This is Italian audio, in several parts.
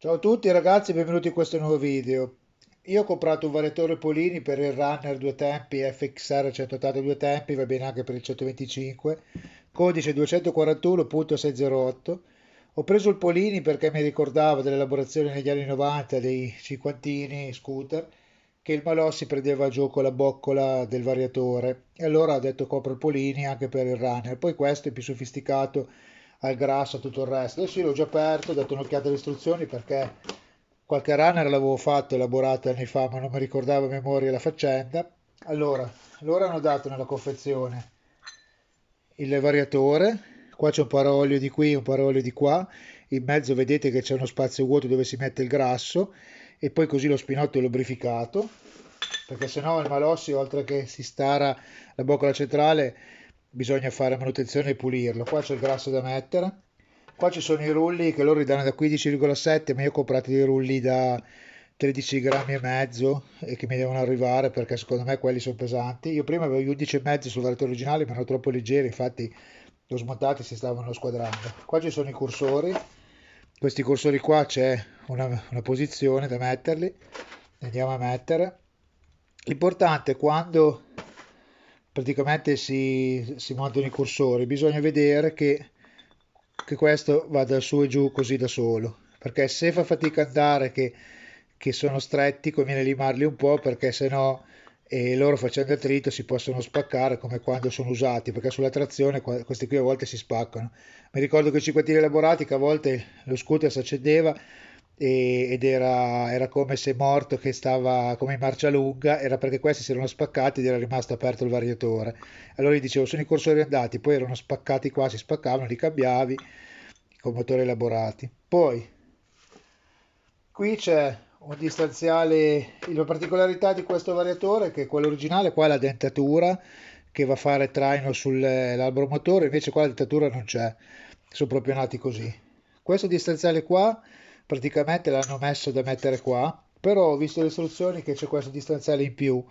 Ciao a tutti ragazzi, benvenuti in questo nuovo video. Io ho comprato un variatore Polini per il Runner due tempi FXR 180 due tempi, va bene anche per il 125, codice 241.608. Ho preso il Polini perché mi ricordavo dell'elaborazione negli anni 90 dei cinquantini scooter che il Malossi prendeva giù con la boccola del variatore e allora ho detto compro il Polini anche per il Runner. Poi questo è più sofisticato al grasso, a tutto il resto. Adesso io l'ho già aperto, ho dato un'occhiata alle istruzioni perché qualche runner l'avevo fatto, elaborato anni fa, ma non mi ricordavo a memoria la faccenda. Allora, loro hanno dato nella confezione il variatore, qua c'è un paraolio di qui, un paraolio di qua, in mezzo vedete che c'è uno spazio vuoto dove si mette il grasso e poi così lo spinotto è lubrificato, perché sennò il malossi oltre che si stara la boccola centrale bisogna fare manutenzione e pulirlo. Qua c'è il grasso da mettere, qua ci sono i rulli che loro ridanno da 15,7, ma io ho comprato dei rulli da 13 grammi e mezzo e che mi devono arrivare perché secondo me quelli sono pesanti. Io prima avevo gli 11 e mezzo sul variatore originale, ma erano troppo leggeri, infatti li ho smontati e si stavano squadrando. Qua ci sono i cursori, questi cursori qua c'è una posizione da metterli, li andiamo a mettere. L'importante è quando praticamente si montano i cursori, bisogna vedere che questo vada su e giù così da solo, perché se fa fatica ad andare che sono stretti conviene limarli un po' perché sennò loro facendo attrito si possono spaccare come quando sono usati, perché sulla trazione questi qui a volte si spaccano. Mi ricordo che i cinquantini elaborati che a volte lo scooter si accendeva ed era come se morto che stava come in marcia lunga, era perché questi si erano spaccati ed era rimasto aperto il variatore. Allora gli dicevo, sono i cursori andati, poi erano spaccati qua, si spaccavano, li cambiavi con motori elaborati. Poi qui c'è un distanziale, la particolarità di questo variatore è che quello originale qua è la dentatura che va a fare traino sull'albero motore, invece qua la dentatura non c'è, sono proprio nati così. Questo distanziale qua praticamente l'hanno messo da mettere qua, però ho visto le istruzioni che c'è questo distanziale in più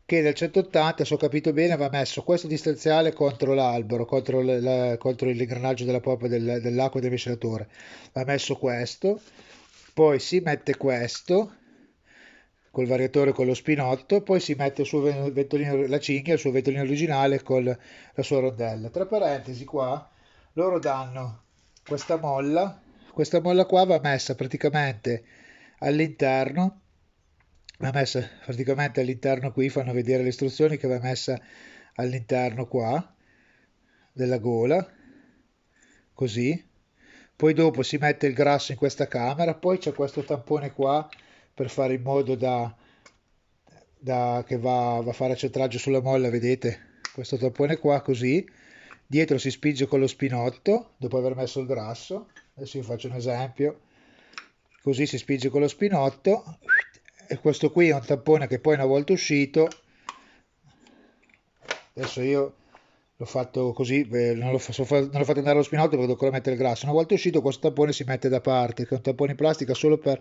che nel 180, se ho capito bene, va messo questo distanziale contro l'albero, contro l'ingranaggio della pompa dell'acqua del miscelatore. Va messo questo, poi si mette questo col variatore con lo spinotto, poi si mette il suo ventolino, la cinghia, il suo ventolino originale con la sua rondella. Tra parentesi qua, loro danno questa molla qua va messa praticamente all'interno, va messa praticamente all'interno qui, fanno vedere le istruzioni che va messa all'interno qua della gola, così. Poi dopo si mette il grasso in questa camera, poi c'è questo tampone qua per fare in modo che va a fare centraggio sulla molla, vedete? Questo tampone qua così, dietro si spinge con lo spinotto dopo aver messo il grasso, adesso io faccio un esempio, così si spinge con lo spinotto e questo qui è un tampone che poi una volta uscito, adesso io l'ho fatto così, non l'ho fatto andare allo spinotto perché devo ancora mettere il grasso, una volta uscito questo tampone si mette da parte, che è un tampone in plastica solo per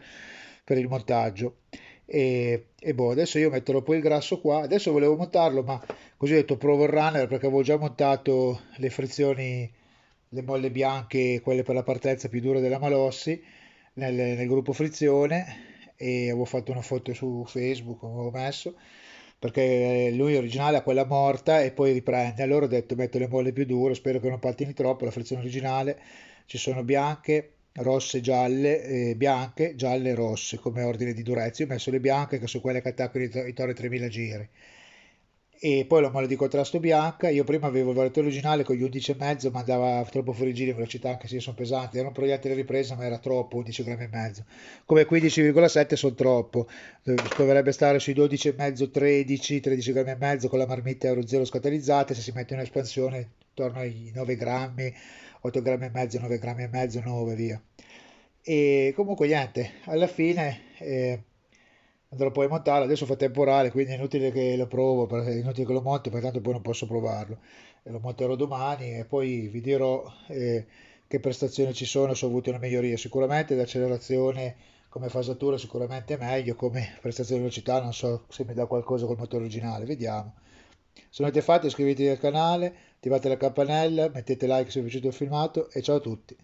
il montaggio. E boh, adesso io metterò poi il grasso qua, adesso volevo montarlo, ma così ho detto provo il runner perché avevo già montato le frizioni, le molle bianche, quelle per la partenza più dure della Malossi, nel gruppo frizione e avevo fatto una foto su Facebook, avevo messo, perché lui originale ha quella morta e poi riprende, allora ho detto metto le molle più dure, spero che non pattini troppo, la frizione originale ci sono bianche, rosse, gialle, bianche, gialle e rosse come ordine di durezza. Io ho messo le bianche che sono quelle che attaccano i Torre 3000 giri. E poi la molla di contrasto bianca. Io prima avevo il variatore originale con gli 11 e mezzo, ma andava troppo fuori giri in velocità, anche se io sono pesante. Era un proiettile ripresa, ma era troppo, 11 grammi e mezzo. Come 15,7 sono troppo. Dovrebbe stare sui 12 e mezzo, 13, 13 grammi e mezzo con la marmitta Euro Zero scatalizzate. Se si mette in espansione, intorno ai 9 grammi, 8 grammi e mezzo, 9 grammi e mezzo, 9 via. E comunque niente, alla fine andrò poi a montarlo, adesso fa temporale, quindi è inutile che lo provo, è inutile che lo monti, perché tanto poi non posso provarlo. E lo monterò domani e poi vi dirò che prestazioni ci sono, se ho avuto una miglioria. Sicuramente l'accelerazione come fasatura sicuramente è meglio, come prestazione di velocità non so se mi dà qualcosa col motore originale, vediamo. Se non avete fatto iscrivetevi al canale, attivate la campanella, mettete like se vi è piaciuto il filmato e ciao a tutti.